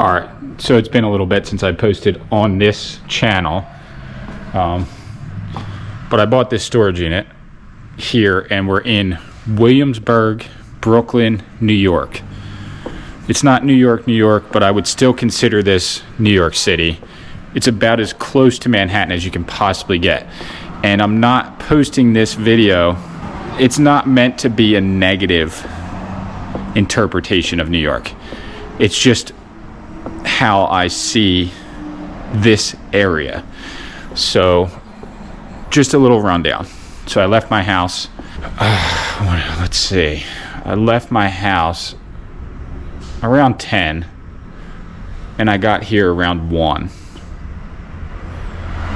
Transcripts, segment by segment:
Alright, so it's been a little bit since I posted on this channel, but I bought this storage unit here and we're in Williamsburg, Brooklyn, New York. It's not New York, New York, but I would still consider this New York City. It's about as close to Manhattan as you can possibly get. And I'm not posting this video, it's not meant to be a negative interpretation of New York. It's just how I see this area. So just a little rundown. So I left my house, let's see, I left my house around 10 and I got here around 1.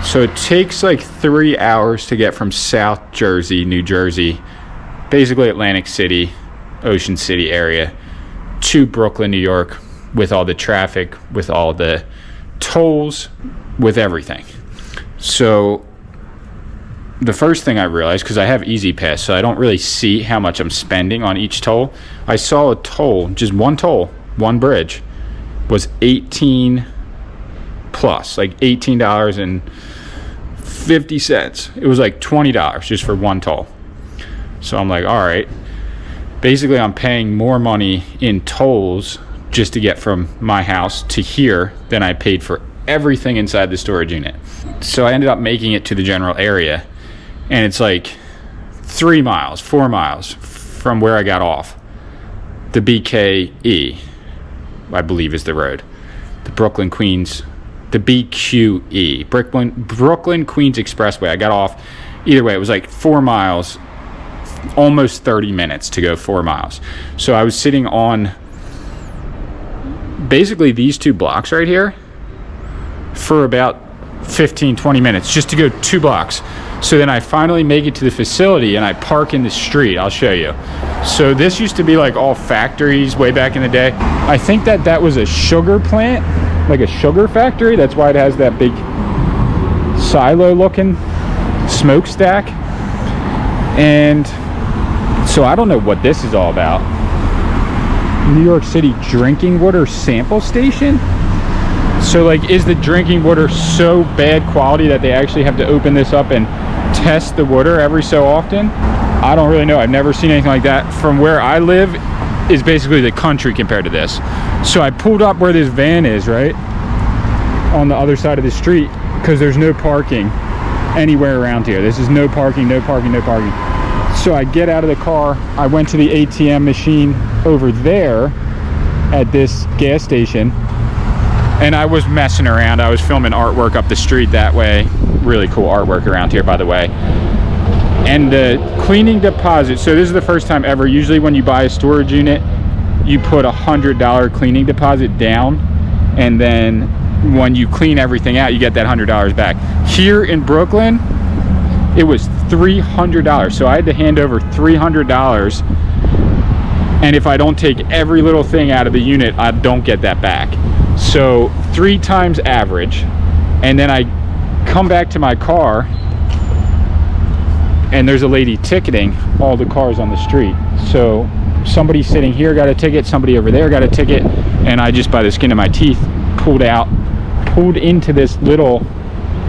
So it takes like 3 hours to get from South Jersey, New Jersey, basically Atlantic City, Ocean City area, to Brooklyn, New York, with all the traffic, with all the tolls, with everything. So the first thing I realized, because I have Easy Pass, so I don't really see how much I'm spending on each toll. I saw a toll, just one toll, one bridge, was 18 plus, like $18.50. It was like $20 just for one toll. So I'm like, all right. Basically, I'm paying more money in tolls just to get from my house to here than I paid for everything inside the storage unit. So I ended up making it to the general area, and it's like 3 miles, 4 miles from where I got off. The BKE, I believe, is the road. The Brooklyn Queens, the BQE, Brooklyn Queens Expressway. I got off. Either way, it was like 4 miles, almost 30 minutes to go 4 miles. So I was sitting on basically these 2 blocks right here for about 15-20 minutes just to go 2 blocks. So then I finally make it to the facility and I park in the street. I'll show you. So this used to be like all factories way back in the day. I think that was a sugar plant, like a sugar factory. That's why it has that big silo looking smokestack. And so I don't know what this is all about. New York City drinking water sample station. So like, is the drinking water so bad quality that they actually have to open this up and test the water every so often? I don't really know. I've never seen anything like that. From where I live is basically the country compared to this. So I pulled up where this van is, right on the other side of the street, because there's no parking anywhere around here. This is no parking, no parking, no parking. So I get out of the car, I went to the ATM machine over there at this gas station, and I was messing around. I was filming artwork up the street that way. Really cool artwork around here, by the way. And the cleaning deposit, so this is the first time ever. Usually when you buy a storage unit, you put $100 cleaning deposit down, and then when you clean everything out, you get that $100 back. Here in Brooklyn, it was $300. So I had to hand over $300. And if I don't take every little thing out of the unit, I don't get that back. So 3 times average. And then I come back to my car and there's a lady ticketing all the cars on the street. So somebody sitting here got a ticket, somebody over there got a ticket, and I just, by the skin of my teeth, pulled into this little,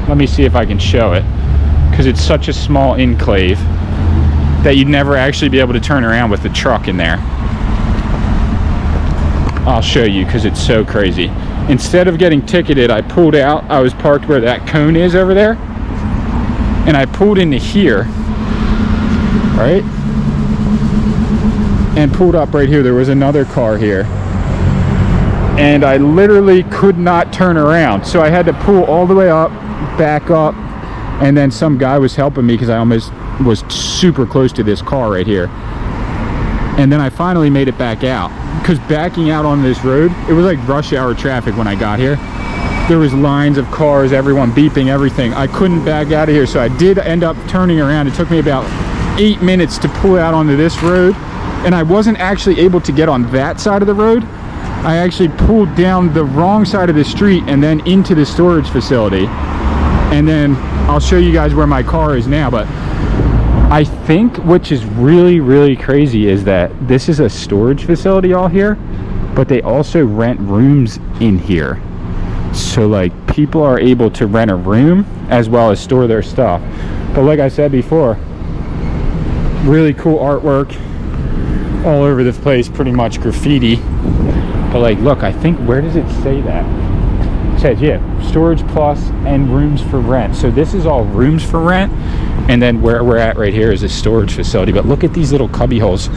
let me see if I can show it, because it's such a small enclave that you'd never actually be able to turn around with the truck in there. I'll show you because it's so crazy. Instead of getting ticketed, I pulled out. I was parked where that cone is over there, and I pulled into here, right, and pulled up right here. There was another car here, and I literally could not turn around, so I had to pull all the way up, back up, and then some guy was helping me because I almost was super close to this car right here. And then I finally made it back out, because backing out on this road, it was like rush hour traffic when I got here. There was lines of cars, everyone beeping, everything. I couldn't back out of here, so I did end up turning around. It took me about 8 minutes to pull out onto this road, and I wasn't actually able to get on that side of the road. I actually pulled down the wrong side of the street and then into the storage facility. And then I'll show you guys where my car is now, but I think, which is really, really crazy, is that this is a storage facility all here, but they also rent rooms in here. So like people are able to rent a room as well as store their stuff. But like I said before, really cool artwork all over the place, pretty much graffiti. But like, look, I think, where does it say that? It says, yeah, storage plus and rooms for rent. So this is all rooms for rent. And then where we're at right here is a storage facility. But look at these little cubby holes.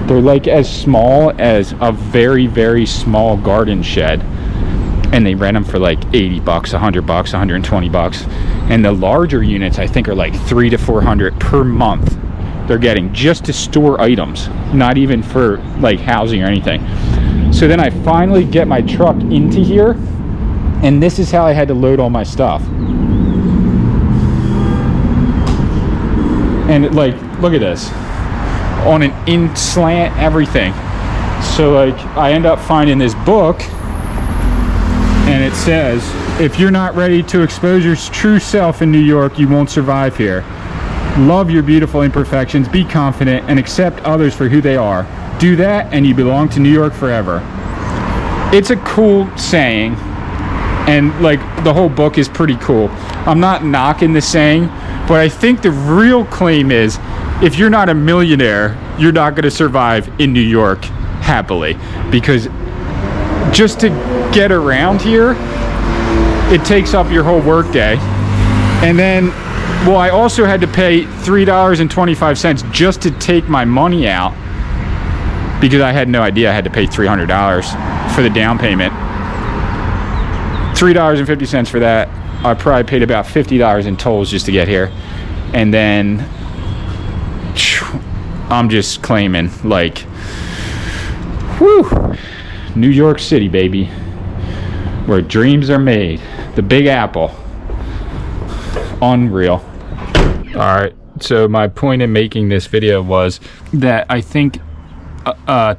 They're like as small as a very, very small garden shed. And they rent them for like 80 bucks, 100 bucks, 120 bucks. And the larger units, I think, are like 300 to 400 per month. They're getting just to store items, not even for like housing or anything. So then I finally get my truck into here, and this is how I had to load all my stuff. And like, look at this, on an in slant, everything. So like, I end up finding this book, and it says, if you're not ready to expose your true self in New York, you won't survive here. Love your beautiful imperfections, be confident, and accept others for who they are. Do that, and you belong to New York forever. It's a cool saying, and like the whole book is pretty cool. I'm not knocking the saying, but I think the real claim is, if you're not a millionaire, you're not going to survive in New York happily. Because just to get around here, it takes up your whole work day. And then, well, I also had to pay $3.25 just to take my money out, because I had no idea I had to pay $300 for the down payment. $3.50 for that. I probably paid about $50 in tolls just to get here. And then I'm just claiming, like, whew, New York City, baby, where dreams are made. The Big Apple. Unreal. All right, so my point in making this video was that I think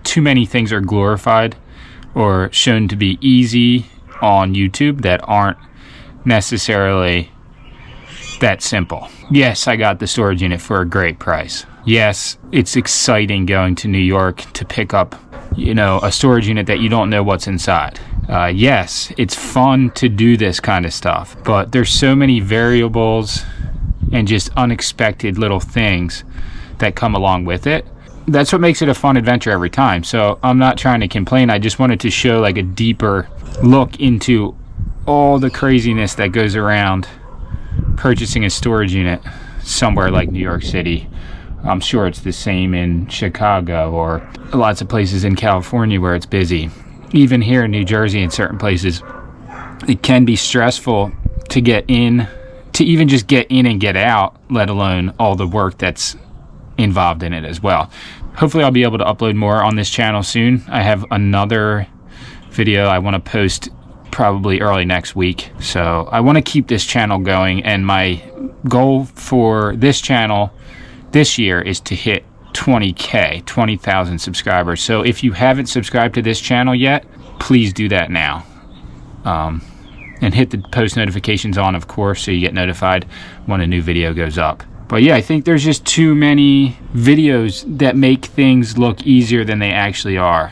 too many things are glorified or shown to be easy on YouTube that aren't necessarily that simple. Yes, I got the storage unit for a great price. Yes, it's exciting going to New York to pick up, you know, a storage unit that you don't know what's inside. Yes, it's fun to do this kind of stuff, but there's so many variables and just unexpected little things that come along with it. That's what makes it a fun adventure every time. So I'm not trying to complain. I just wanted to show like a deeper look into all the craziness that goes around purchasing a storage unit somewhere like New York City. I'm sure it's the same in Chicago or lots of places in California where it's busy. Even here in New Jersey, in certain places, it can be stressful to get in, to even just get in and get out, let alone all the work that's involved in it as well. Hopefully I'll be able to upload more on this channel soon. I have another video I want to post probably early next week. So I want to keep this channel going, and my goal for this channel this year is to hit 20,000 subscribers. So if you haven't subscribed to this channel yet, please do that now. And hit the post notifications on, of course, so you get notified when a new video goes up. But yeah, I think there's just too many videos that make things look easier than they actually are,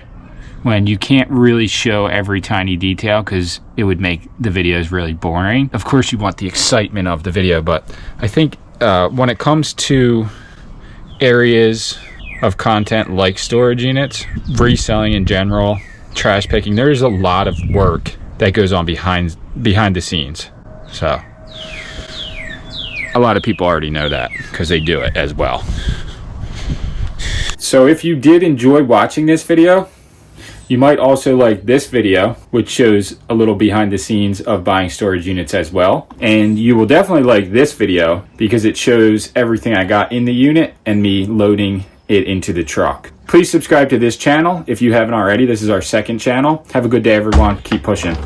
when you can't really show every tiny detail, because it would make the videos really boring. Of course you want the excitement of the video, but I think when it comes to areas of content like storage units, reselling in general, trash picking, there's a lot of work that goes on behind the scenes. So a lot of people already know that because they do it as well. So if you did enjoy watching this video, you might also like this video, which shows a little behind the scenes of buying storage units as well. And you will definitely like this video because it shows everything I got in the unit and me loading it into the truck. Please subscribe to this channel if you haven't already. This is our second channel. Have a good day, everyone. Keep pushing.